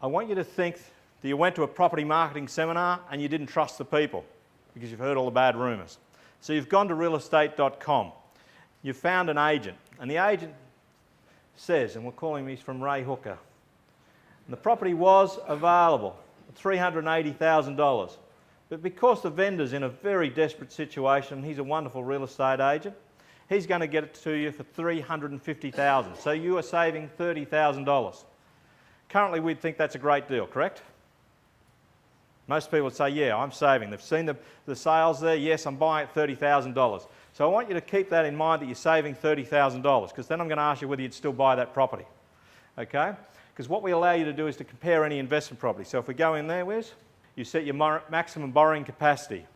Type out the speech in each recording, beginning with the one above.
I want you to think that you went to a property marketing seminar and you didn't trust the people because you've heard all the bad rumours. So you've gone to real-estate.com. You've found an agent, and the agent says, and we'll call him, he's from Ray Hooker, and the property was available at $380,000. But because the vendor's in a very desperate situation, he's a wonderful real estate agent, he's going to get it to you for $350,000. So you are saving $30,000. Currently, we'd think that's a great deal, correct? Most people would say, yeah, I'm saving. They've seen the sales there. Yes, I'm buying at $30,000. So I want you to keep that in mind, that you're saving $30,000, because then I'm going to ask you whether you'd still buy that property. Okay? Because what we allow you to do is to compare any investment property. So if we go in there, Wes, you set your maximum borrowing capacity.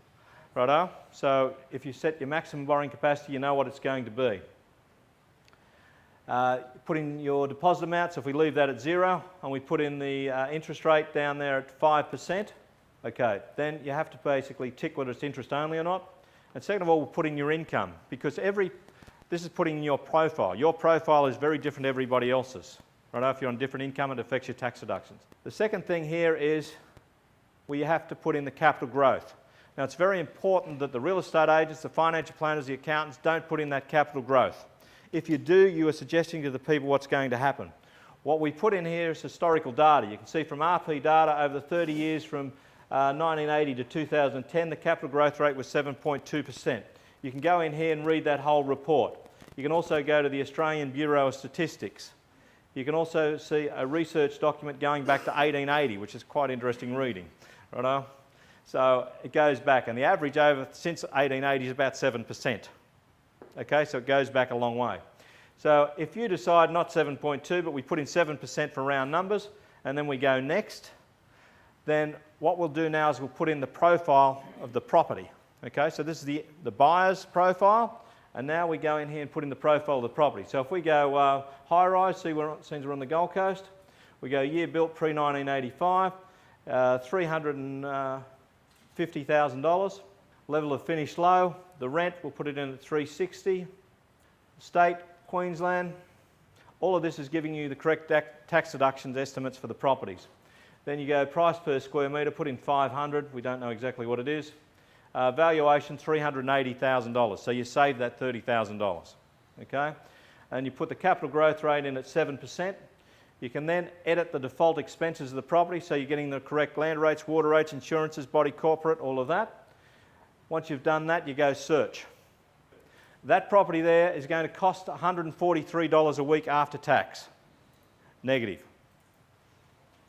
Righto? So if you set your maximum borrowing capacity, you know what it's going to be. Put in your deposit amount, so if we leave that at 0 and we put in the interest rate down there at 5%, okay, then you have to basically tick whether it's interest only or not. And second of all, we'll put in your income, because this is putting in your profile. Your profile is very different to everybody else's. Right? If you're on different income, it affects your tax deductions. The second thing here is where you have to put in the capital growth. Now, it's very important that the real estate agents, the financial planners, the accountants don't put in that capital growth. If you do, you are suggesting to the people what's going to happen. What we put in here is historical data. You can see from RP data over the 30 years from 1980 to 2010, the capital growth rate was 7.2%. You can go in here and read that whole report. You can also go to the Australian Bureau of Statistics. You can also see a research document going back to 1880, which is quite interesting reading. Righto? So it goes back, and the average since 1880 is about 7%. Okay, so it goes back a long way. So if you decide not 7.2, but we put in 7% for round numbers, and then we go next, then what we'll do now is we'll put in the profile of the property. Okay, so this is the buyer's profile, and now we go in here and put in the profile of the property. So if we go high-rise, since we're on the Gold Coast, we go year built pre-1985, $350,000, level of finish low, the rent, we'll put it in at $360, state, Queensland. All of this is giving you the correct tax deductions estimates for the properties. Then you go price per square metre, put in 500, we don't know exactly what it is. Valuation $380,000, so you save that $30,000. Okay? And you put the capital growth rate in at 7%. You can then edit the default expenses of the property, so you're getting the correct land rates, water rates, insurances, body corporate, all of that. Once you've done that, you go search. That property there is going to cost $143 a week after tax. Negative.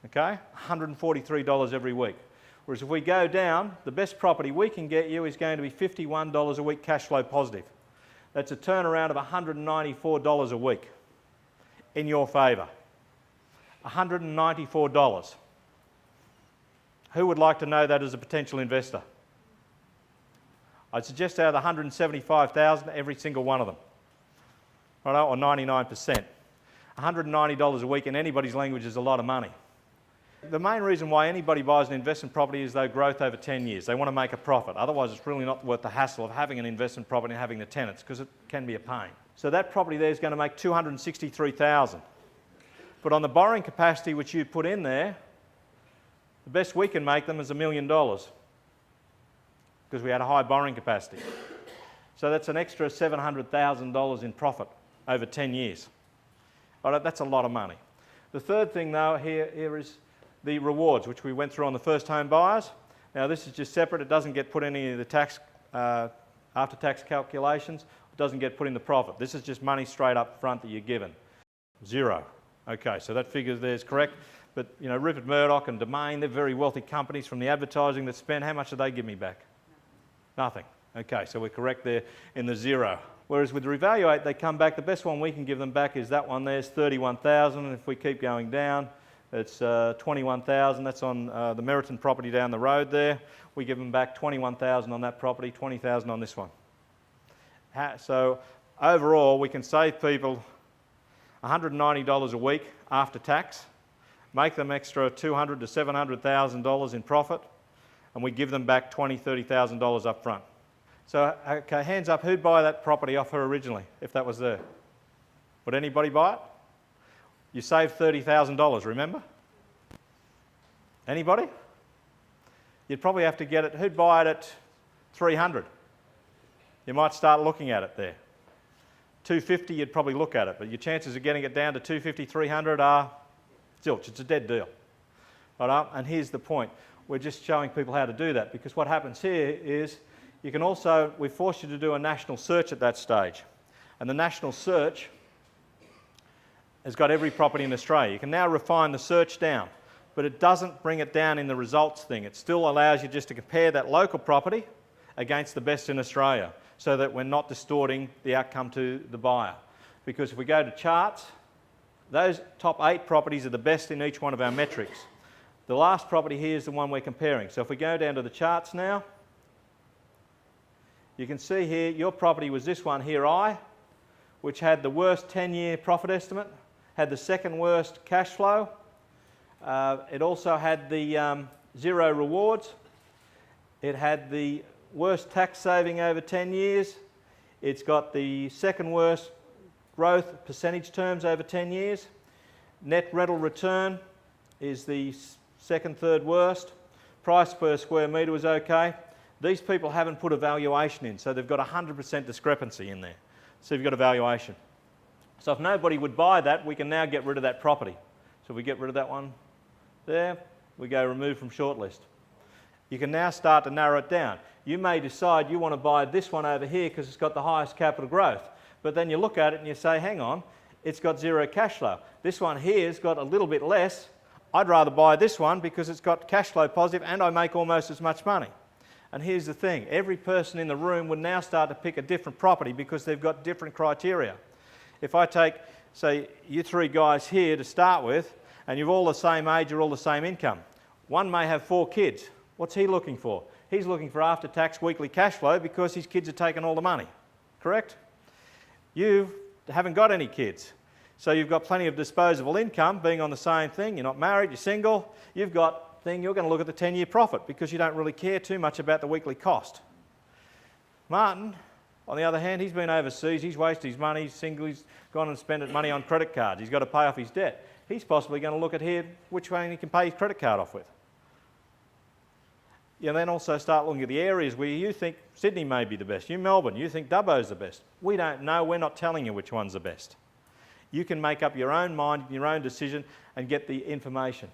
Okay? $143 every week. Whereas if we go down, the best property we can get you is going to be $51 a week cash flow positive. That's a turnaround of $194 a week in your favour. $194. Who would like to know that as a potential investor? I'd suggest out of the 175,000, every single one of them. Right, or 99%. $190 a week in anybody's language is a lot of money. The main reason why anybody buys an investment property is their growth over 10 years. They want to make a profit. Otherwise, it's really not worth the hassle of having an investment property and having the tenants, because it can be a pain. So that property there is going to make $263,000. But on the borrowing capacity which you put in there, the best we can make them is $1 million, because we had a high borrowing capacity. So that's an extra $700,000 in profit over 10 years. Right, that's a lot of money. The third thing, though, here is the rewards, which we went through on the first home buyers. Now, this is just separate. It doesn't get put in any of the tax, after-tax calculations. It doesn't get put in the profit. This is just money straight up front that you're given. 0. Okay, so that figure there is correct. But, you know, Rupert Murdoch and Domain, they're very wealthy companies from the advertising that spend. How much do they give me back? Nothing. Okay, so we're correct there in the 0. Whereas with ReValu8, they come back. The best one we can give them back is that one there, is $31,000. And if we keep going down, it's $21,000. That's on the Meriton property down the road there. We give them back $21,000 on that property, $20,000 on this one. So overall, we can save people $190 a week after tax, make them extra $200,000 to $700,000 in profit, and we give them back $20,000, $30,000 up front. So, okay, hands up, who'd buy that property off her originally, if that was there? Would anybody buy it? You saved $30,000, remember? Anybody? You'd probably have to get it, who'd buy it at 300? You might start looking at it there. 250, you'd probably look at it, but your chances of getting it down to 250, 300 are zilch. It's a dead deal. Right? And here's the point. We're just showing people how to do that, because what happens here is you can also, we force you to do a national search at that stage. And the national search has got every property in Australia. You can now refine the search down, but it doesn't bring it down in the results thing. It still allows you just to compare that local property against the best in Australia, so that we're not distorting the outcome to the buyer. Because if we go to charts, those top 8 properties are the best in each one of our metrics. The last property here is the one we're comparing. So if we go down to the charts now, you can see here your property was this one here, I, which had the worst 10-year profit estimate, had the second worst cash flow. It also had the 0 rewards. It had the worst tax saving over 10 years. It's got the second worst growth percentage terms over 10 years. Net rental return is the second, third worst. Price per square metre was okay. These people haven't put a valuation in, so they've got 100% discrepancy in there. So you've got a valuation. So if nobody would buy that, we can now get rid of that property. So if we get rid of that one there, we go remove from shortlist. You can now start to narrow it down. You may decide you want to buy this one over here because it's got the highest capital growth. But then you look at it and you say, hang on, it's got 0 cash flow. This one here's got a little bit less. I'd rather buy this one because it's got cash flow positive and I make almost as much money. And here's the thing, every person in the room would now start to pick a different property because they've got different criteria. If I take, say, you 3 guys here to start with, and you're all the same age, you're all the same income. One may have 4 kids. What's he looking for? He's looking for after-tax weekly cash flow because his kids are taking all the money, correct? You haven't got any kids, so you've got plenty of disposable income being on the same thing. You're not married, you're single. You've got thing, you're going to look at the 10-year profit because you don't really care too much about the weekly cost. Martin, on the other hand, he's been overseas, he's wasted his money, he's single, he's gone and spent money on credit cards, he's got to pay off his debt. He's possibly going to look at here which way he can pay his credit card off with. You then also start looking at the areas where you think Sydney may be the best, you Melbourne, you think Dubbo's the best. We don't know, we're not telling you which one's the best. You can make up your own mind, your own decision and get the information.